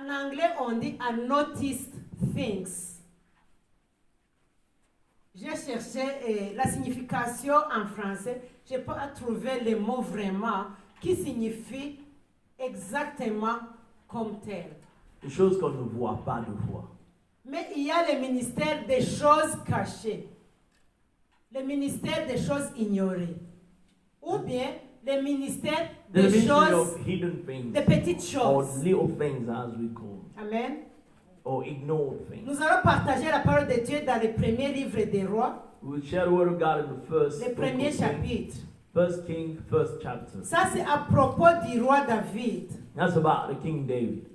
En anglais, on dit I noticed things. J'ai cherché la signification en français. Je n'ai pas trouvé le mot vraiment qui signifie exactement comme tel. Les choses qu'on ne voit pas de fois. Mais il y a le ministère des choses cachées, le ministère des choses ignorées, ou bien le ministère The des ministry choses, of hidden things, des petites or choses. little things as we call them, Amen. or ignored things. Nous allons partager la parole de Dieu dans le premier livre des rois, We will share the word of God in the first le book premier of Kings, chapitre. First King, first chapter. Ça, c'est à propos du roi David. That's about the King David.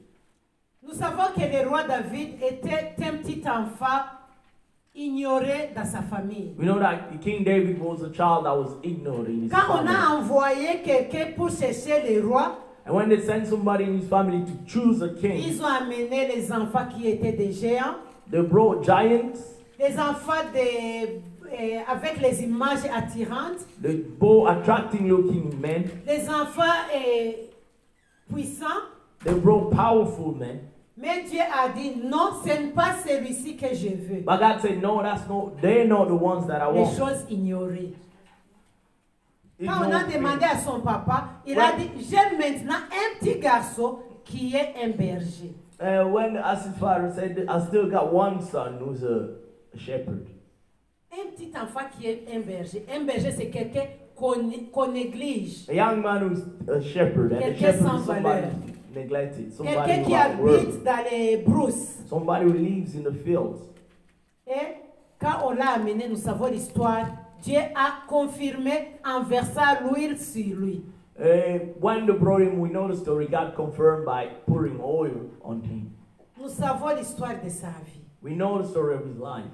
Nous savons que le roi David était un petit enfant ignoré dans sa famille. We know that the King David was a child that was ignored in his Quand on family. a envoyé quelqu'un pour chercher le roi, And when they sent somebody in his family to choose a king, ils ont amené les enfants qui étaient des géants, they brought giants, les enfants avec les images attirantes, they brought attracting looking men, les enfants puissants. they brought powerful men. Mais Dieu a dit non, ce n'est pas celui-ci que je veux. But God said, no, they're not the ones that I Les want. choses ignorées. Quand on a Ignored demandé things. à son papa, il a dit j'ai maintenant un petit garçon qui est un berger. When as his father said, I still got one son who's a shepherd. Un petit enfant qui est un berger. Un berger, c'est quelqu'un qu'on néglige. A young man who's a shepherd, and a Quelqu'un shepherd sans is somebody valeur. neglected, somebody Quelqu'un qui without worth, habite dans les brousses. somebody who lives in the fields. Et quand on l'a amené, nous savons l'histoire. Dieu a confirmé en versant l'huile sur lui. When they brought him, we know the story. God confirmed by pouring oil on him. Nous savons l'histoire de sa vie. We know the story of his life.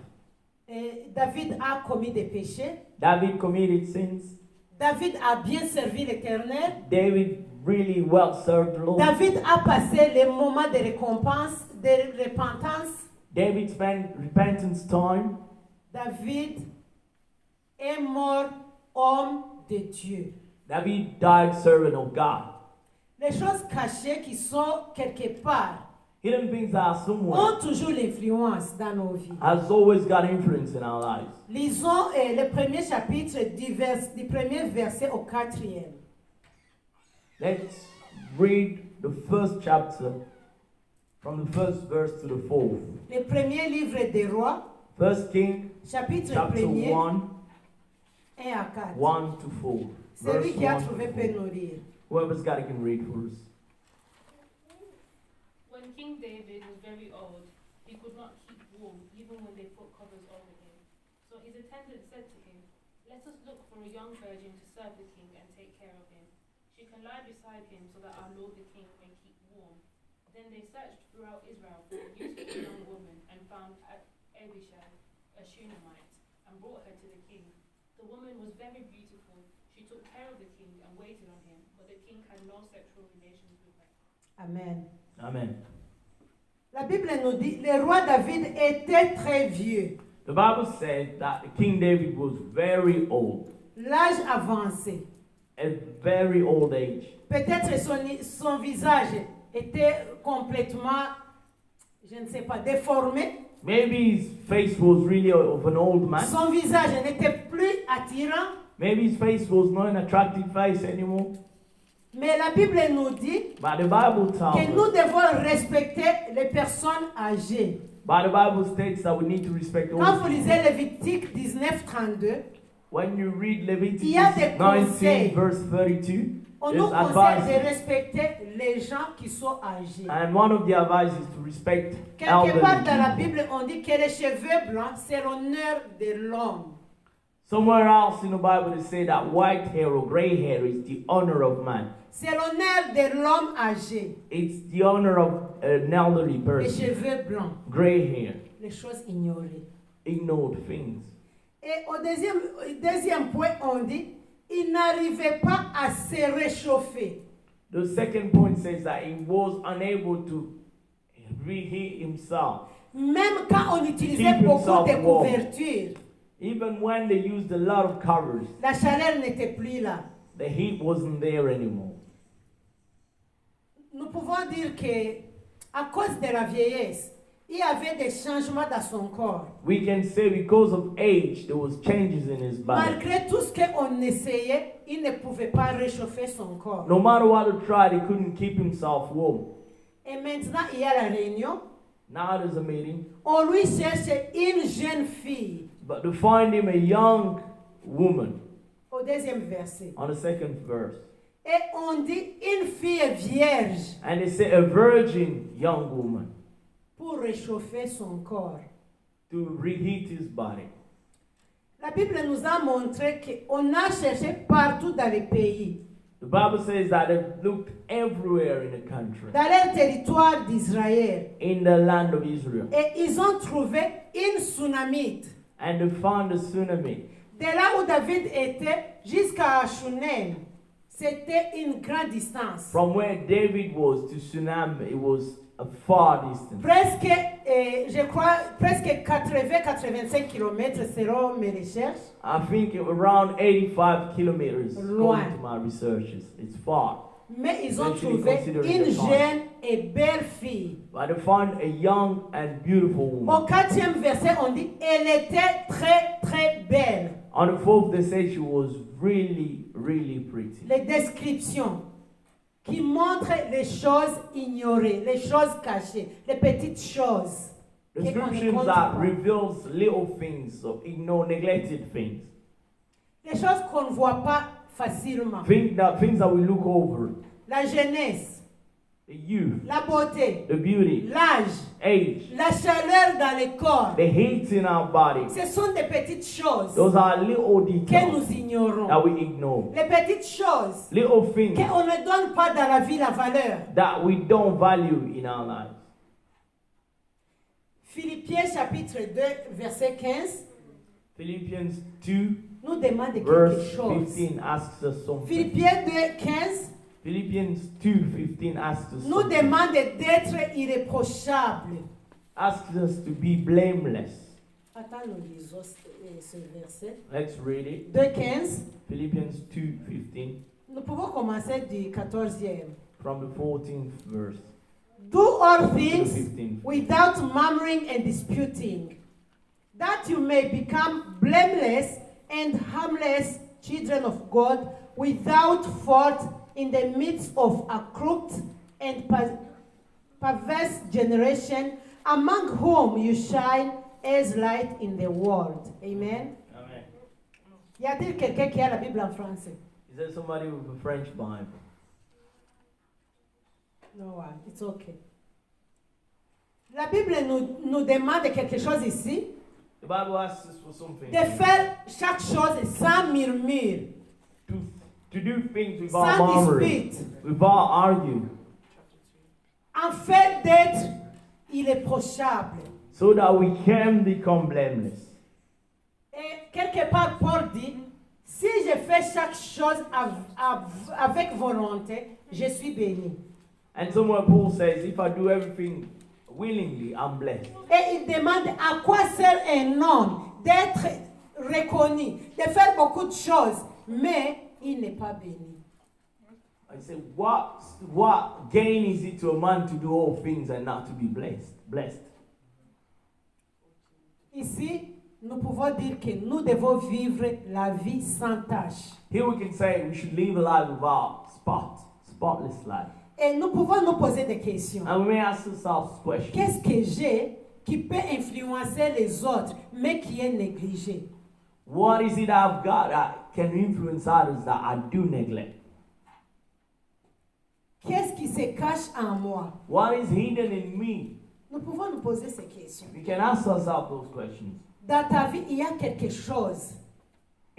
Et David a commis des péchés. David committed sins. David a bien servi l'Éternel. David really well served the Lord. David a passé les moments de récompense, de repentance. David spent repentance time. David est mort homme de Dieu. David died servant of God. Les choses cachées qui sont quelque part Hidden things that are somewhere ont toujours l'influence dans nos vies. has always got influence in our lives. Lisons le premier chapitre du premier verset au quatrième. Let's read the first chapter from the first verse to the fourth. Le premier livre des rois, First King, chapitre chapter 1er, 1, 1 à 4. 1 to 4. Celui Verse qui a 1 to trouvé 4. peut nous lire. Whoever's got it can read for us. When King David was very old, he could not keep warm, even when they put covers over him. So his attendants said to him, "Let us look for a young virgin to serve the king and take care of him. She can lie beside him so that our lord the king may keep warm." Then they searched throughout Israel for a beautiful young woman and found Abishai, a Shunammite, and brought her to the king. The woman was very beautiful. She took care of the king and waited on him, but the king had no sexual relations with her. Amen. Amen. La Bible nous dit, le roi David était très vieux, The Bible says that the King David was very old, l'âge avancé. a very old age. Peut-être son visage était complètement, je ne sais pas, déformé. Maybe his face was really of an old man. Son visage n'était plus attirant. Maybe his face was not an attractive face anymore. Mais la Bible nous dit But the Bible tells que nous us, devons respecter les personnes âgées. but the Bible states that we need to respect all Quand vous people. lisez Lévitique 19:32, When you read Leviticus Il y a des 19 conseils. verse 32, on nous there's conseille de advice. respecter les gens qui sont âgés. And one of the advice is to respect Quelque part dans la elderly people. Bible, on dit que les cheveux blancs, c'est l'honneur de l'homme. Somewhere else in the Bible they say that white hair or gray hair is the honor of man. C'est l'honneur de l'homme âgé. It's the honor of an elderly Les person. cheveux blancs, Gray hair, les choses ignorées. ignored things. Et au deuxième point, on dit, il n'arrivait pas à se réchauffer. The second point says that he was unable to reheat himself. Même quand on utilisait Keep beaucoup himself de warm. couvertures, Even when they used a lot of covers, la chaleur n'était plus là. the heat wasn't there anymore. Nous pouvons dire que à cause de la vieillesse, il y avait des changements dans son corps. We can say because of age, there was changes in his body. Malgré tout ce qu'on essayait, il ne pouvait pas réchauffer son corps. No matter what he tried, he couldn't keep himself warm. Et maintenant, il y a la réunion. Now there's a meeting, On lui cherche une jeune fille. but to find him a young woman Au deuxième verset. on the second verse. Et on dit une fille vierge And they say a virgin young woman pour réchauffer son corps. to reheat his body. La Bible nous a montré qu'on a cherché partout dans les pays, The Bible says that they looked everywhere in the country, dans leur territoire d'Israël. in the land of Israel, Et ils ont trouvé une tsunamite. and they found a tsunami. De là où David était jusqu'à Shunem, c'était une grande distance. From where David was to Tsunami, it was a far distance. Presque, je crois, presque 80-85 km selon mes recherches. I think around 85 kilometers, Loin. according to my researches. It's far. Mais ils ont Actually trouvé considering une the time. jeune et belle fille. But they found a young and beautiful Au woman. 4e verset, on dit elle était très très belle. On the fourth, they say she was really, really pretty. Les descriptions qui montrent les choses ignorées, les choses cachées, les petites choses. qu'on ne Descriptions compte that pas. reveals little things, of neglected things. Les choses qu'on ne voit pas facilement. Things that we look over. La jeunesse, The youth, la beauté, the beauty, l'âge, age, la chaleur dans le corps. the heat in our body. Ce sont des petites choses Those are little que details nous ignorons. that we ignore. Les petites choses Little things qu'on ne donne pas dans la vie la valeur. that we don't value in our lives. Philippiens chapitre 2 verset 15 Philippians 2 nous demande quelque verse chose. 15 asks us something. Philippiens 2 15 Philippians 2:15 asks us nous something. demande d'être irréprochable. Asks us to be blameless. Attends, nous lisons ce verset. Let's read it. 2 15. Philippians 2:15 Nous pouvons commencer du 14e. from the 14th verse. Do all to the things 15th. without murmuring and disputing, that you may become blameless and harmless children of God, without fault in the midst of a crooked and perverse generation, among whom you shine as light in the world. Amen. Amen. Y a-t-il quelqu'un qui a la Bible en français? Is there somebody with a French Bible? No one. It's okay. La Bible nous demande quelque chose ici, The Bible asks us for something. de faire chaque chose sans murmure, To do things without sans murmuring, dispute, without arguing, en fait d'être irréprochable. so that we can become blameless. Et quelque part, Paul dit, si je fais chaque chose avec volonté, je suis béni. And somewhere Paul says, if I do everything willingly, I'm blessed. Et il demande à quoi sert un homme d'être reconnu, de faire beaucoup de choses, mais il n'est pas béni. I say, what gain is it to a man to do all things and not to be blessed? Ici, nous pouvons dire que nous devons vivre la vie sans tâche. Here we can say we should live a life without spotless life. Et nous pouvons nous poser des questions. And we may ask ourselves questions. Qu'est-ce que j'ai qui peut influencer les autres, mais qui est négligé? What is it I've got that can influence others that I do neglect? Qu'est-ce qui se cache en moi? What is hidden in me? Nous pouvons nous poser ces questions. We can ask ourselves those questions. Dans ta vie, il y a quelque chose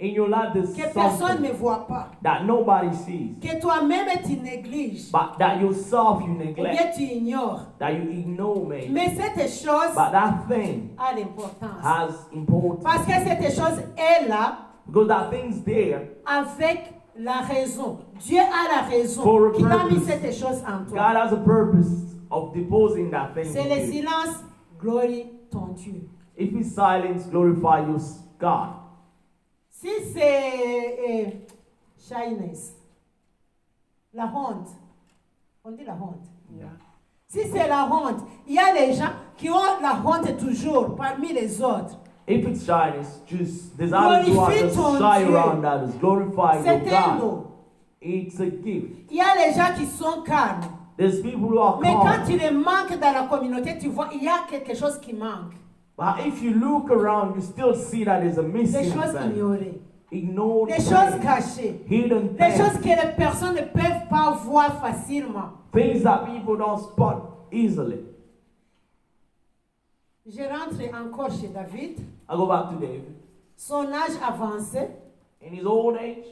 In your life, there's que personne ne something voit pas, that nobody sees, que toi-même tu négliges, but that yourself you ou bien neglect, tu ignores. that you ignore maybe. Mais cette chose But that thing a l'importance. has importance. Parce que cette chose est là Because that thing's there. avec la raison. Dieu a la raison For a qu'il a mis purpose. cette chose en God toi. has a purpose of depositing that thing C'est in le you. silence, glorie ton Dieu. If it's silence, glorify your God. Si c'est shyness, la honte, on dit la honte. Yeah. Si c'est la honte, il y a les gens qui ont la honte toujours parmi les autres. If it's shyness, just there's others who are Glorifie just ton shy Dieu. around others. Glorify your C'est un God. don. It's a gift. Il y a les gens qui sont calmes. There's people who are Mais quand calm. il les manque dans la communauté, tu vois, il y a quelque chose qui manque. But if you look around, you still see that there's a Des missing choses thing. ignorées. Ignored Des choses things. cachées. Hidden Des choses things. que les personnes ne peuvent pas voir facilement. Things that people don't spot easily. Je rentre encore chez David. I go back to David. Son âge avancé. In his old age,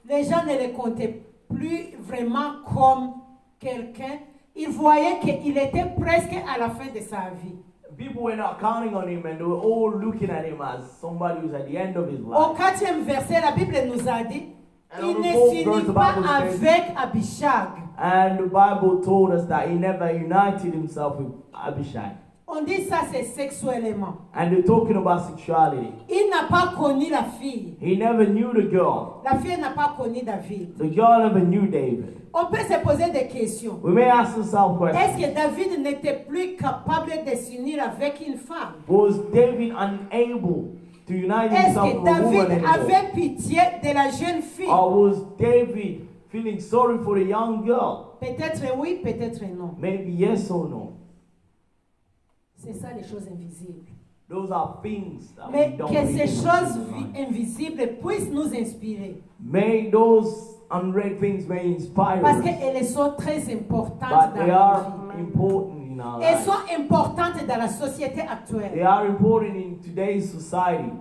Les gens ne le comptaient plus vraiment comme quelqu'un. Ils voyaient qu'il était presque à la fin de sa vie. people were not counting on him and they were all looking at him as somebody who's at the end of his Au life. 4e verset, la Bible nous a dit, And il on the ne 4th verse, s'unit the pas Bible says- avec Abishag. And the Bible told us that he never united himself with Abishai. On dit ça, c'est sexuellement. And they're talking about sexuality. Il n'a pas connu la fille. He never knew the girl. La fille n'a pas connu David. The girl never knew David. On peut se poser des questions. We may ask ourselves Est-ce questions. que David n'était plus capable de s'unir avec une femme? Was David unable to unite Est-ce himself que with a woman David anymore? avait pitié de la jeune fille? Or was David feeling sorry for the young girl? Peut-être oui, peut-être non. Maybe yes or no. C'est ça les choses invisibles. Those are things that Mais we don't que really ces choses understand. invisibles puissent nous inspirer. May those unread things may inspire Parce us, qu'elles sont très importantes but dans they la are vie. important in our Elles lives. sont importantes dans la société They actuelle. are important in today's society.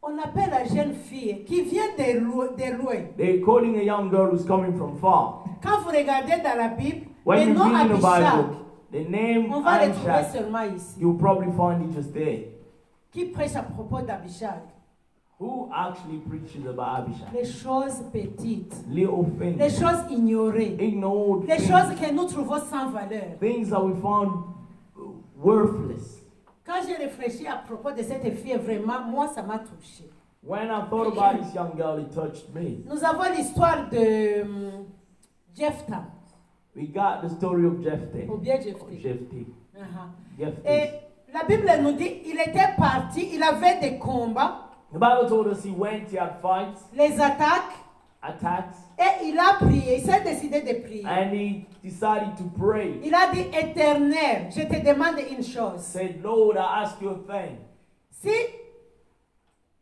On appelle la jeune fille qui vient de loin. They're calling a young girl who's coming from far. Quand vous regardez dans la Bible, When le you nom read in the Abishag, Bible, the name on va le trouver Abishai, seulement ici. you'll probably find it just there. Qui prêche à propos d'Abishag? Who actually preaches about Abishai? Les choses petites, Little les things, choses ignorées, ignored les things, choses que nous trouvons sans valeur. things that we found worthless. Quand j'ai réfléchi à propos de cette fille, vraiment, moi, ça m'a touché. When I thought about this young girl, it touched me. Nous avons l'histoire de Jephthah, We got the story of Jephthah. ou bien Jephthah. Jephthah. Uh-huh. Jephthah. Et la Bible nous dit, il était parti, il avait des combats, The Bible told us he went, he had fights, les attaques, attacks, et il a prié, il s'est décidé de prier. and he decided to pray. Il a dit, Éternel, je te demande une chose. Said, Lord, I ask you a thing.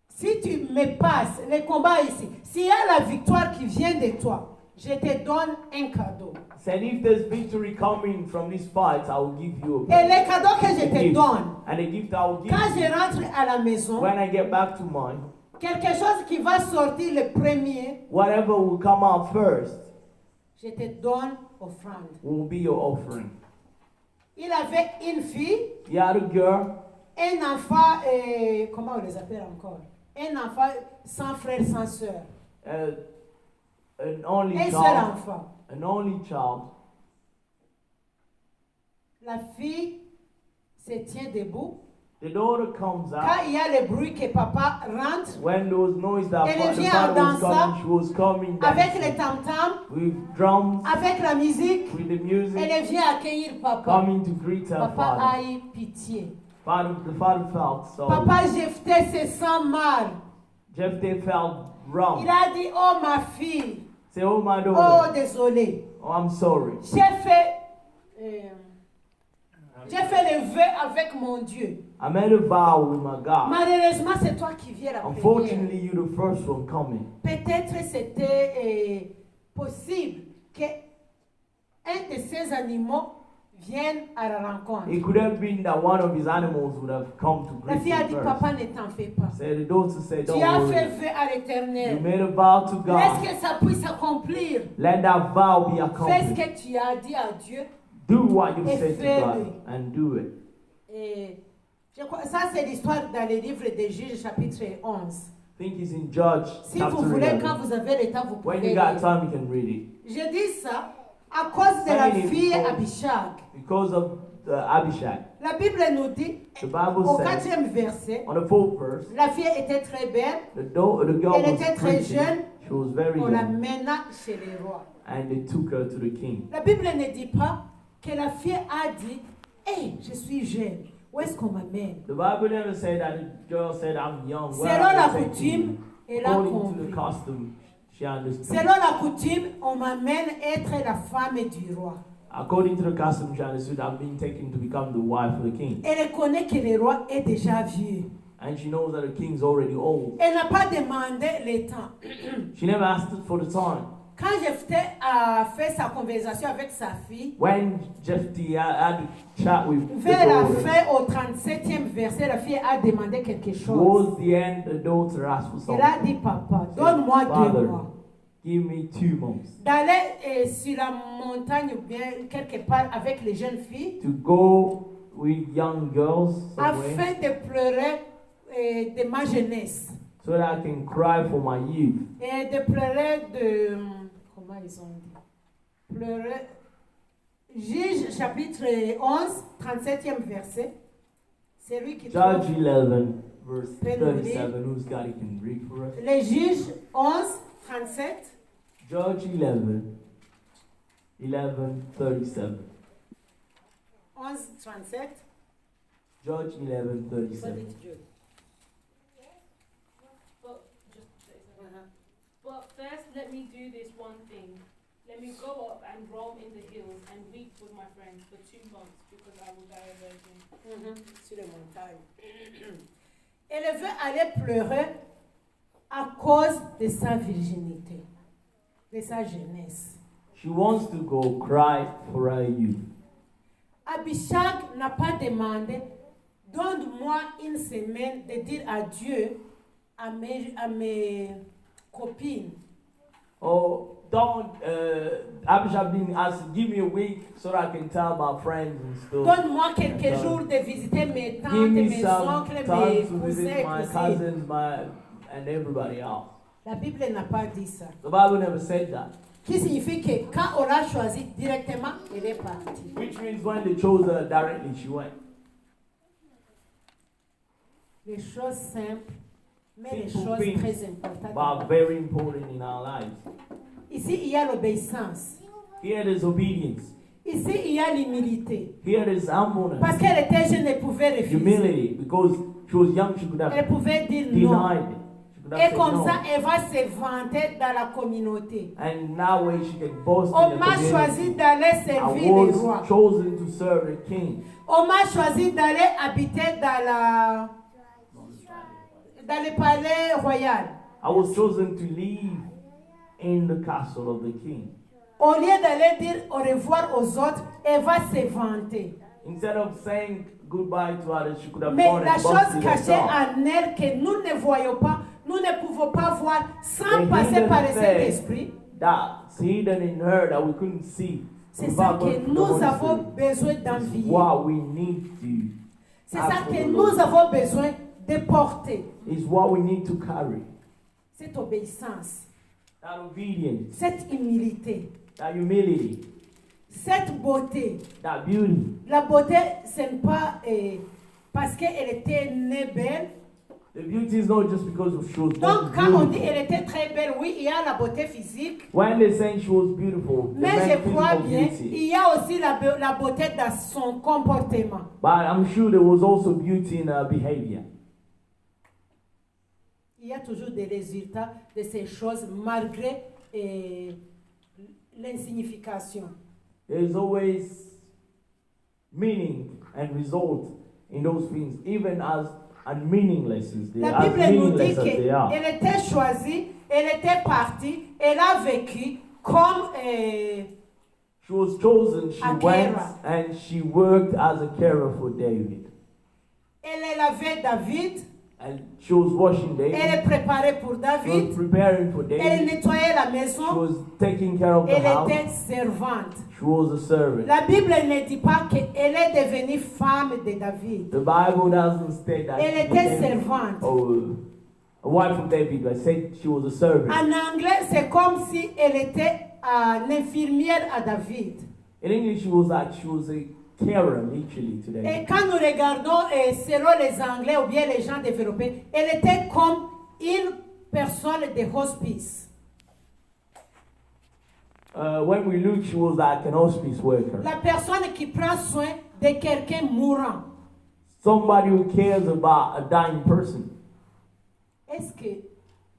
Si tu me passes les combats ici, s'il y a la victoire qui vient de toi, je te donne un cadeau. Said, if there's victory coming from this fight, I will give you Et le cadeau que je a te gift. donne, And the gift I will give quand je you, rentre à la maison, when I get back to mine, quelque chose qui va sortir le premier, whatever will come out first je te donne offrande. will be your offering. Il avait une fille, He had a girl, un enfant, comment on les appelle encore? Un enfant sans frère, sans soeur. an only Un seul child, enfant. an only child. La fille se tient debout. The daughter comes Quand out. il y a le bruit que papa rentre, When there was noise that Elle the vient father was en dansant, coming, she was coming avec dancing les tam-tams, with drums, avec la musique, with the music, elle vient accueillir papa. coming to greet her Papa father. a eu pitié. The father felt sorry. Papa Jephthah se sent mal. Jephthah felt Il wrong. a dit, oh ma fille, Say, oh my oh daughter, désolé. oh I'm sorry. J'ai fait le vœu avec mon Dieu. I made a vow with my God. Malheureusement, c'est toi qui viens la première. Unfortunately, you're the first one coming. Peut-être c'était possible que un de ces animaux vienne à la rencontre. It could have been that one of his animals would have come to La greet fille a him dit, first. papa, ne t'en fais pas. Said the daughter said, don't Tu as worry. fait vœu à You l'Éternel. made a vow to Laisse God. que ça puisse s'accomplir. Let that vow be Fais ce accomplished. que tu as dit à Dieu. Do what you Et said to fais-le. God and do it. Et je crois, ça, c'est l'histoire dans le livre des Juges, chapitre 11. I think it's in Judge Si chapter vous voulez, 11. quand vous avez le temps, vous pouvez When you lire. got time, you can read it. Je dis ça à cause de la Saying it fille because- Abishag. Because of Abishai. La Bible nous dit, The Bible au says, 4e verset, on the 4th verse, la fille était très belle, the girl Elle was était très pretty. jeune. She was very on la young. mena chez les rois. And they took her to the king. La Bible ne dit pas que la fille a dit, hé, je suis jeune, où est-ce qu'on m'amène? The Bible never said that the girl said, I'm young. Where Selon la am I taking coutume, you? elle a According to compris. the custom, she understood. Selon la coutume, on m'amène être la femme du roi. According to the custom, she understood I've been taken to become the wife of the king. Elle reconnaît que le roi est déjà vieux. And she knows that the king's already old. Elle n'a pas demandé le temps. She never asked for the time. Quand Jephthé a fait sa conversation avec sa fille, When Jephthah had a chat with the vers la daughter, fin, au 37e verset, la fille a demandé quelque chose. towards the end, the daughter asked for Elle a something. dit, papa, donne-moi 2 Father, mois. give me 2 months D'aller sur la montagne ou bien quelque part avec les jeunes filles, to go with young girls somewhere afin de pleurer de ma jeunesse. so that I can cry for my youth. Et de pleurer de... Comment ils ont dit? Pleurer... Juge chapitre 11, 37e verset. C'est lui qui Judge trouve. 11, verse Can you 37. Who's got it can read for us? Les juges 11, 37. Judge 11, 37. 11, 37. Judge 11, 37. But but first, let me do this one thing. Let me go up and roam in the hills and weep with my friends for 2 months because I will die a virgin. Sur les montagnes. Elle veut aller pleurer à cause de sa virginité, de sa jeunesse. She wants to go cry for her youth. Abishag n'a pas demandé, donne-moi une semaine de dire adieu à mes copines. Oh, don't, Abishai didn't ask, give me a week so that I can tell my friends and stuff. Donne-moi quelques jours de visiter mes tantes, Give me mes some oncles, mes time to cousins, visit my cousines. cousins, and everybody else. La Bible n'a pas dit ça. The Bible never said that. Qui signifie que quand on l'a choisi directement, elle est partie. Which means when they chose her directly, she went. Les choses simples, mais les Simple choses things, très importantes. but very important in our lives. Ici, il y a l'obéissance. Here there's obedience. Ici, il y a l'humilité. Here there's humbleness. Parce qu'elle était jeune, elle pouvait refuser. Humility. Because she was young, she could Elle have pouvait dire non. denied it. She could have Et said comme no. ça, elle va se vanter dans la communauté. And now way she can boast On in m'a the choisi community. d'aller I servir les was rois. chosen to serve the king. On m'a choisi d'aller habiter dans le palais royal. I was chosen to live in the castle of the king. Au lieu d'aller dire au revoir aux autres, elle va se vanter. Instead of saying goodbye to others, she could have Mais gone la and chose boasted cachée herself. en elle que nous ne voyons pas, nous ne pouvons pas voir sans The passer hidden par le thing Saint-Esprit, that's hidden in her that we couldn't see. c'est ça without que going through the nous Holy avons Spirit. besoin It's d'envier. what we need to. C'est ask ça for que the nous Lord. avons besoin de porter. It's what we need to carry. Cette obéissance, That obedience, cette humilité, that humility, cette beauté. that beauty. La beauté, ce n'est pas parce qu'elle était née belle. The beauty is not just because of she was born Donc, quand on dit beautiful. qu'elle était très belle, oui, il y a la beauté physique. When they saying she was beautiful, they Mais meant je crois physical bien, beauty. il y a aussi la beauté dans son comportement. But I'm sure there was also beauty in her behavior. Il y a toujours des résultats de ces choses malgré l'insignification. There's always meaning and result in those things, even as unmeaningless as they, La as Bible nous dit meaningless as they are. qu'elle était choisie, elle était partie, elle a vécu comme She was chosen, she a went carer. and she worked as a carer for David. elle lavait David, And she was washing David. elle préparait pour She was David, preparing for elle David. nettoyait la She maison, was taking care of the elle house. était servante. She was a servant. La Bible ne dit pas qu'elle est devenue femme de David. The Bible doesn't state that Elle she était became servante. a wife of David, but said she was a servant. En anglais, c'est comme si elle était l'infirmière à David. In English, she was a carer, literally, Et today. quand nous regardons selon les Anglais ou bien les gens développés, elle était comme une personne de hospice. When we look, she was like an hospice worker. La personne qui prend soin de quelqu'un mourant. Somebody who cares about a dying person. Est-ce que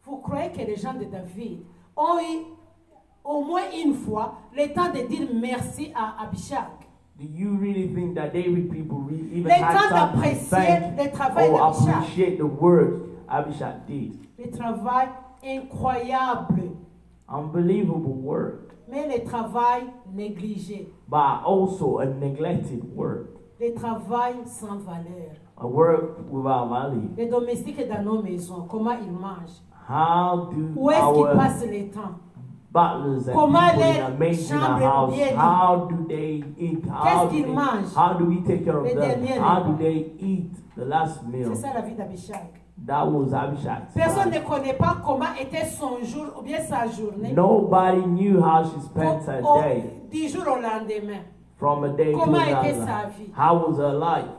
vous croyez que les gens de David ont eu au moins une fois le temps de dire merci à Abishag? Do you really think that David people even Le had temps time to d'apprécier le thank travail or d'Abishag. appreciate the work Abishag did? Le travail incroyable, Unbelievable work, mais le travail négligé, but also a neglected work. le travail sans valeur. A work without value. Les domestiques dans nos maisons, comment ils mangent? How do Où est-ce qu'ils our passent le temps? butlers and Comment people in les our maids in our chambres house, bien how do they eat? Qu'est-ce qu'ils mangent? How do we take care of Les them? derniers How repas. do they eat the last meal? C'est ça la vie d'Abishag. That was Abishag's Personne ne life. connaît pas comment était son jour ou bien sa journée. Nobody knew how she spent her day. Du jour au lendemain. From a day to Comment était another. sa vie? How was her life?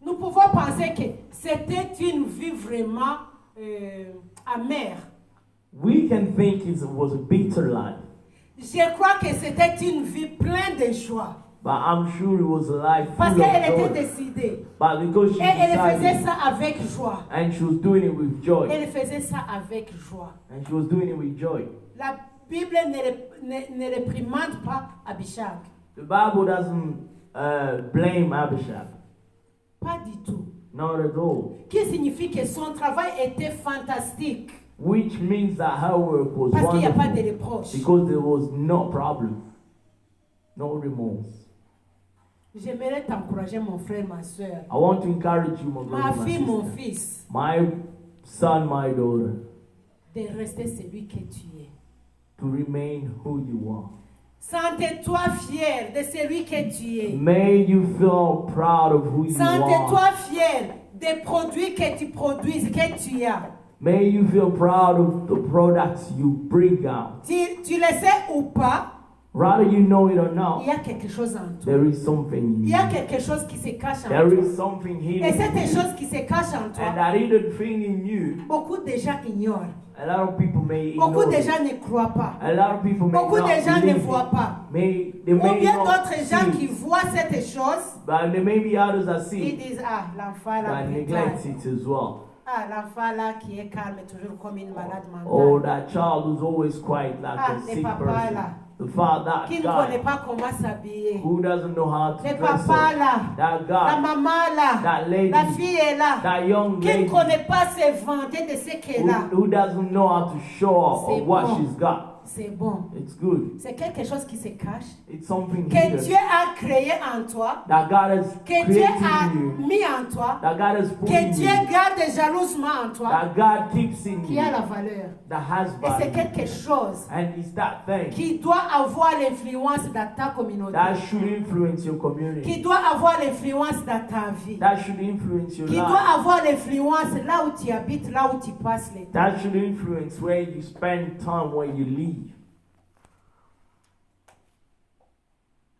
Nous pouvons penser que c'était une vie vraiment amère. We can think it was a bitter life, Je crois que c'était une vie pleine de joie. but I'm sure it was a life Parce full qu'elle of était joy. décidée. But because she Et elle faisait decided, ça avec joie. and she was doing it with joy, Elle faisait ça avec joie. and she was doing it with joy. La Bible ne réprimande pas Abishag. The Bible doesn't blame Abishag, Pas du tout. not at all. Qui signifie que son travail était fantastique. Which means that her work was Parce qu'il n'y a pas de wonderful reproche. because there was no problem, no remorse. J'aimerais t'encourager, mon frère, ma soeur. I want to encourage you, my Ma brother, my fille, mon sister, fils, my son, my daughter, de rester celui que tu es. to remain who you are. Sentez-toi fier de celui que tu es. May you feel proud of who you Sentez-toi are. fier des produits que tu produis, que tu as. May you feel proud of the products you bring out. Tu le sais ou pas, Rather you know it or il not, y a quelque chose en toi. there is something in Il y a you. quelque chose qui se cache en There toi. is something hidden Et cette in you. chose qui se cache en And toi, that hidden thing in you, beaucoup de gens ignorent. a lot of people may Beaucoup ignore de it. gens ne croient pas. A lot of people may Beaucoup not de gens ne believe voient it. pas. They Ou may bien not d'autres gens see qui it. voient cette chose, But there may be others that ils see it, disent, ah, l'enfant là, that plus neglect tard. it as well. Ah, l'enfant là qui est calme, toujours comme une malade Or mentale. that child who's always quiet like Ah, a le sick papa person. là. The father, Qui ne that connaît guy pas comment s'habiller. who doesn't know how to Le dress papa up. là. That La guy, maman là. that lady, La fille est là. that young Qui ne lady connaît pas se vanter de ce qu'elle a. who doesn't know how to show off C'est of what bon. she's got. C'est bon. It's good. C'est quelque chose qui se cache. It's something Que hidden Dieu a créé en toi. that God has Que Dieu created a in you, mis en toi. that God has put Que in Dieu you, garde jalousement en toi. that God keeps in Qui you, a la valeur. that has Et c'est value. quelque chose And it's that thing qui doit avoir l'influence dans ta communauté. that should influence your community, Qui doit avoir l'influence dans ta vie. that should influence your Qui life, doit avoir l'influence là où tu habites, là où tu passes les temps. that should influence where you spend time, where you live.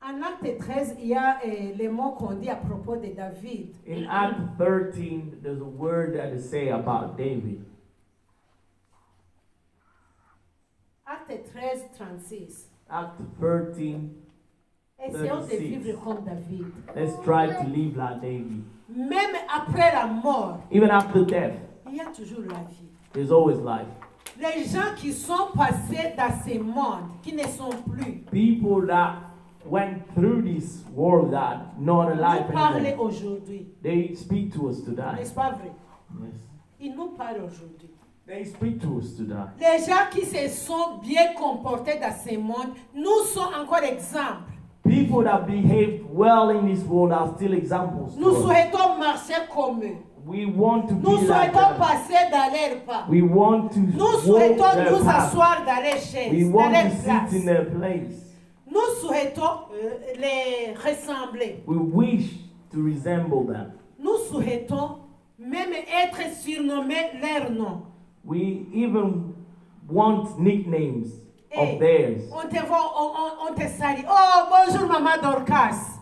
En Acte 13, il y a les mots qu'on dit à propos de David. In Act 13, there's a word that is say about David. Acte 13, 36. Act 13, Essayons de 36. vivre comme David. let's try to live like David. Même après la mort, Even after death, il y a toujours la vie. there's always life. Les gens qui sont passés dans ce monde, qui ne sont plus, People that went through this world that not alive nous parlent anymore, aujourd'hui. they speak to us today. N'est-ce pas vrai? Yes. Ils nous parlent aujourd'hui. They speak to us today. Les gens qui se sont bien comportés dans ce monde, nous sommes encore exemples. People that behave well in this world are still examples Nous to us. souhaitons marcher comme eux. We want to Nous be like souhaitons them. passer dans leurs pas. We want to Nous walk souhaitons their nous path. asseoir dans leurs We chaises, dans want leurs to sit places. in their place. Nous souhaitons les ressembler. We wish to resemble them. Nous souhaitons même être surnommés leur nom. We even want nicknames Hey, of theirs. on te voit, on te salue. Oh, bonjour maman Dorcas.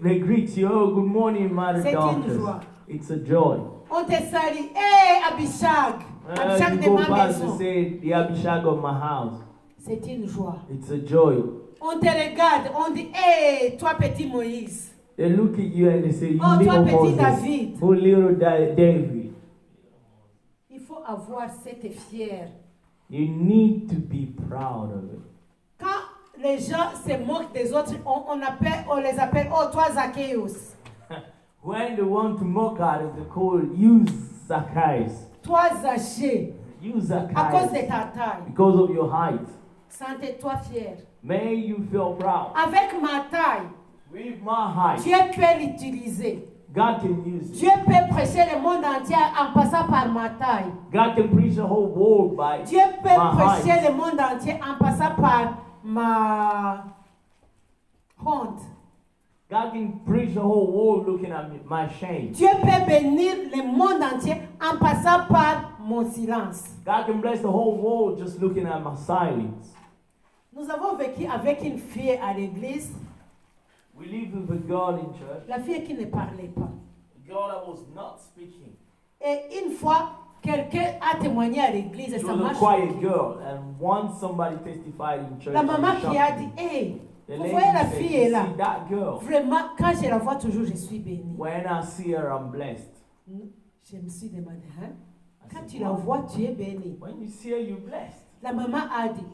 They greet you. Oh, good morning, Mother C'est une joie. Dorcas. It's a joy. On te salue. Hey, Abishag. Abishag You de go ma past to maison. say the Abishag of my house. C'est une joie. It's a joy. On te regarde, on dit, hé, toi petit Moïse. They look at you and they say, you Oh, toi little petit Moses, David. oh little David. Il faut avoir cette fière. You need to be proud of it. Quand les gens se moquent des autres, on les appelle, oh, toi Zacchaeus. When they want to mock at it, they call you Zacchaeus. Toi Zachée. You À cause de Zacchaeus. ta taille. Because of your height. Sentez-toi fier. May you feel proud. Avec ma taille, With my height, Dieu peut l'utiliser. God can use it. Dieu peut prêcher le monde entier en passant par ma taille. God can preach the whole world by Dieu peut my prêcher height. le monde entier en passant par ma honte. God can preach the whole world looking at me, my shame. Dieu peut bénir le monde entier en passant par mon silence. God can bless the whole world just looking at my silence. Nous avons vécu avec une fille à l'église, We live with a girl in church, la fille qui ne parlait pas. a girl that was not speaking. Et une fois, quelqu'un a témoigné à l'église et She ça was m'a a quiet choqué. girl, and once somebody testified in church, La and maman it qui a shocked dit, me. hey, The vous lady voyez la said, fille "You est là. see that girl? Vraiment, quand je la vois toujours, je suis bénie. When I see her, I'm blessed." Je me suis demandé, hein? I Quand said, tu la "Wow. vois, tu es bénie. When you see her, you're blessed." La maman a dit,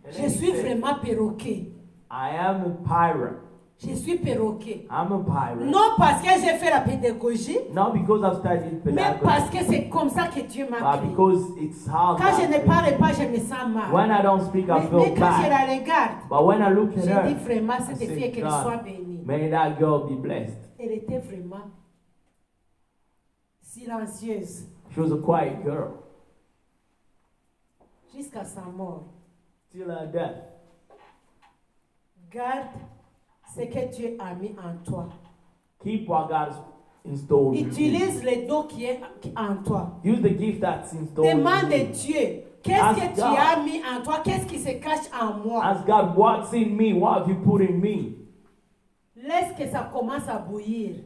The je lady suis said, vraiment perroquet. "I am a pirate. Je suis perroquet. I'm a pirate. Non parce que j'ai fait la pédagogie, Not because I've studied mais pedagogy, parce que c'est comme ça que Dieu m'a but créé. because it's how Quand je God ne parle created pas, je me sens me. mal. When I don't speak, I Mais feel quand je bad. la regarde, But when I look je at dis her, vraiment, I cette say, fille, qu'elle God, soit bénie. may that girl be blessed. Elle était vraiment silencieuse She was a quiet girl jusqu'à sa mort. till her death. Garde ce que Dieu a mis en toi. Keep what God's installed in you. Utilise le don qui est en toi. Use the gift that's installed Demande in you. Dieu, qu'est-ce Ask que tu God. as mis en toi? Qu'est-ce qui se cache en moi? Ask God, what's in me? What have you put in me? Laisse que ça commence à bouillir.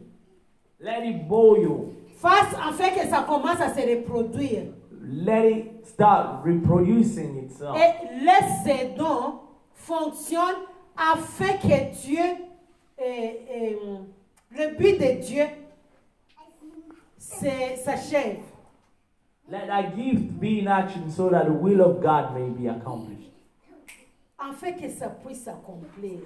Let it boil. Fasse en fait que ça commence à se reproduire. Let it start reproducing itself. Et laisse ces dons fonctionnent afin que Dieu, le but de Dieu s'achève. Let that gift be in action so that the will of God may be accomplished. Afin que ça puisse s'accomplir.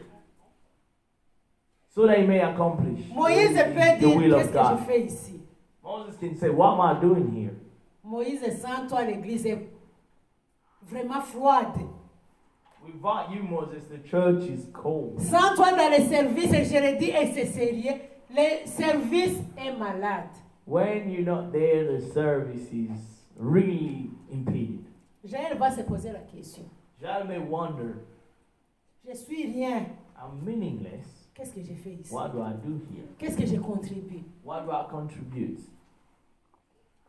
So that he may accomplish Moïse peut the dire, will qu'est-ce of que je God. fais ici? Moses can say, what am I doing here? Moïse, sans toi, l'église est vraiment froide. Without you, Moses, the church is cold. Sans toi, dans les services, et je le dis, et c'est sérieux, le service est malade. When you're not there, the service is really impeded. Jaël va se poser la question. Jael may wonder, Je suis rien. I'm meaningless. Qu'est-ce que j'ai fait ici? What do I do here? Qu'est-ce que je contribue? What do I contribute?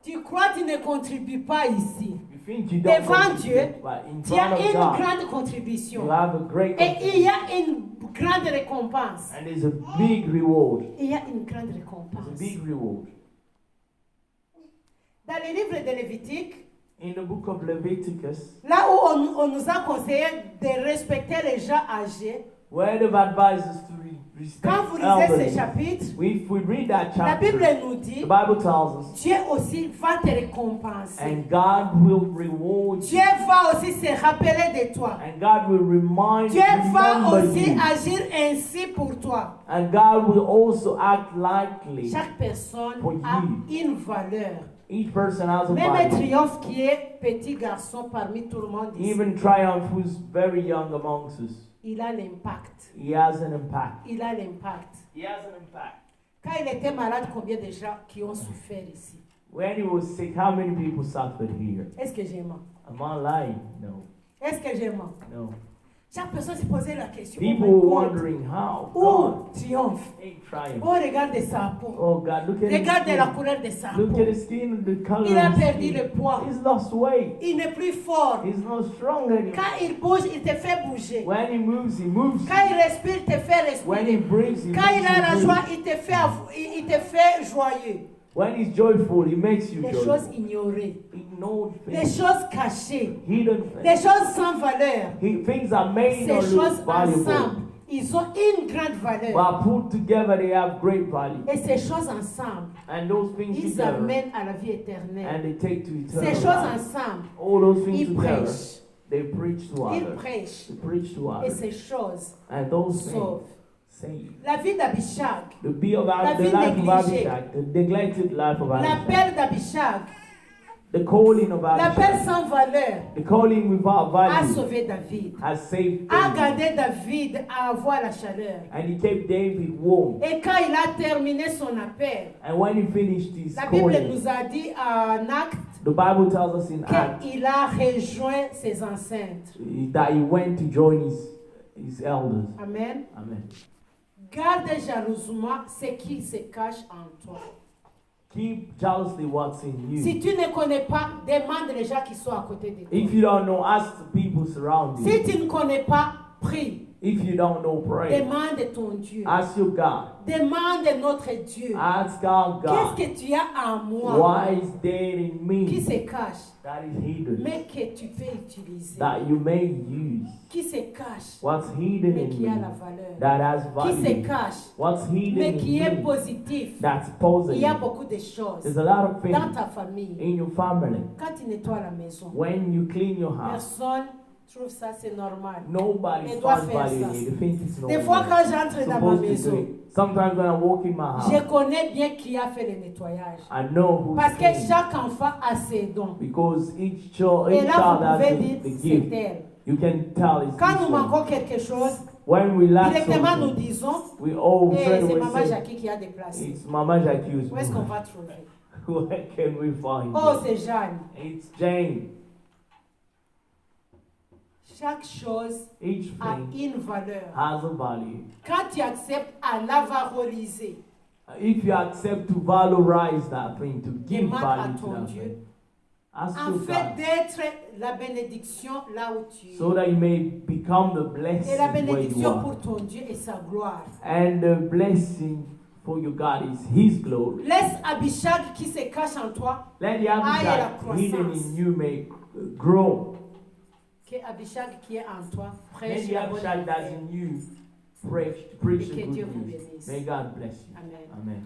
Tu crois que tu ne contribues pas ici. You think you don't Devant contribute, Dieu, but in Tu front as of une God, grande contribution. you have a great Et il y contribution. a une grande récompense. And there's a big reward. Il y a une grande There's a récompense. big reward. Dans le livre de Lévitique, In the book of Leviticus, là où on nous a conseillé de respecter les gens âgés, where they've advised us to respect quand vous lisez ces elders, chapitres, if we read that la chapter, Bible nous dit, the Bible tells us, Dieu aussi va te récompenser. and God will reward Dieu you, va aussi se rappeler de toi. and God will Dieu va remember aussi you, agir ainsi pour toi. and God will also act likely. Chaque personne For a you. une valeur. Each person has a Même value. Triomphe qui est petit garçon parmi tout le monde ici, Even Triumph, who's very young amongst us, il a l'impact. he has an impact. Il a l'impact. He has an impact. Quand il était malade, combien de gens qui ont souffert ici? When he was sick, how many people suffered here? Est-ce que j'ai menti? Am I lying? No. Est-ce que j'ai menti? No. Chaque personne se posait la question. People oh my were God. wondering how. Oh, God, triomphe. hey, Triumph. Oh, regarde sa peau. Oh God, look at his Regarde la skin. couleur de sa Look peau. at his skin, the color Il a of his perdu skin. le poids. He's lost weight. Il n'est plus fort. He's not strong anymore. Quand il bouge, il te fait bouger. When he moves, he moves. Quand il respire, il te fait When he respirer. breathes, he Quand il a la moves. joie, il te fait joyeux. When he's joyful, he makes you Les choses joyful. ignorées, Ignored les things, choses cachées, hidden les things. choses sans valeur. Things are made Ces or choses look valuable, ensemble, ils ont une grande valeur. but put together they have great value. Et ces choses ensemble, And those things ils together, amènent à la vie éternelle. and they take to Ces eternal choses life. ensemble, All those things ils together, prêchent. they preach to Ils others. prêchent. They preach to Et others. ces choses And those things sauvent. save. La vie d'Abishag, The be of La the vie life of négligée. Abishag, the neglected life of Abishag, l'appel d'Abishag, the calling of l'appel Abishag, sans valeur, the calling without a value sauvé David, has saved a David. gardé David à avoir la chaleur. And he kept David warm. Et quand il a terminé son appel, And when he finished his la Bible calling, nous a dit en acte the Bible tells us in Acts qu'il a rejoint ses enceintes. that he went to join his elders. Amen. Amen. Garde jalousement ce qui se cache en toi. Keep jealously what's in you. Si tu ne connais pas, demande les gens qui sont à côté de toi. If you don't know, ask the people surrounding Si you. tu ne connais pas, prie. If you don't know, pray. Demande ton Dieu. Ask your God. Demande notre Dieu. Ask our God. Qu'est-ce que tu as en moi Why is there in qui me se cache, that is hidden, mais que tu peux utiliser? that you may use? Qui se cache, What's hidden mais in qui a la me valeur? that has Qui se value? cache, What's hidden mais qui est in me positif? that's Il y a positive? beaucoup de choses There's a lot of dans things ta famille. in your family. Quand tu nettoies la maison, When you clean your house, personne trouve ça c'est normal. nobody Elle doit finds faire value ça. in it. They think it's Des fois, normal. quand j'entre dans ma Supposed to do maison, it. Sometimes when I walk in my je house, connais bien qui a fait le nettoyage. I know who's Parce que clean. chaque enfant a ses dons. Because each child Et là, has vous pouvez the dire, gift. c'est elle. You can tell it's Quand this nous one. manquons quelque chose, When we lack directement nous something, disons, we all eh, straight c'est away Maman say, Jackie qui a déplacé. it's Mama Jacques. Où est-ce qu'on va trouver? Where can we find Oh, it? c'est Jeanne. It's Jane. Chaque chose Each a thing une valeur. has a value. Quand tu acceptes à la valoriser, If you accept to valorize that thing, to give demande à value to ton that Dieu, thing, ask en your fait God, d'être la bénédiction là où tu es. so that you may become the Et blessing la where you bénédiction are. pour ton Dieu et sa gloire. And the blessing for your God is His glory. Laisse Abishag qui se cache en toi, Let the la Abishag hidden croissance. in you may grow. que Abishag qui est en toi Let prêche the la bonne Abishag that's nouvelle. in you preach the Et que good Dieu vous news. bénisse. May God bless you. Amen. Amen.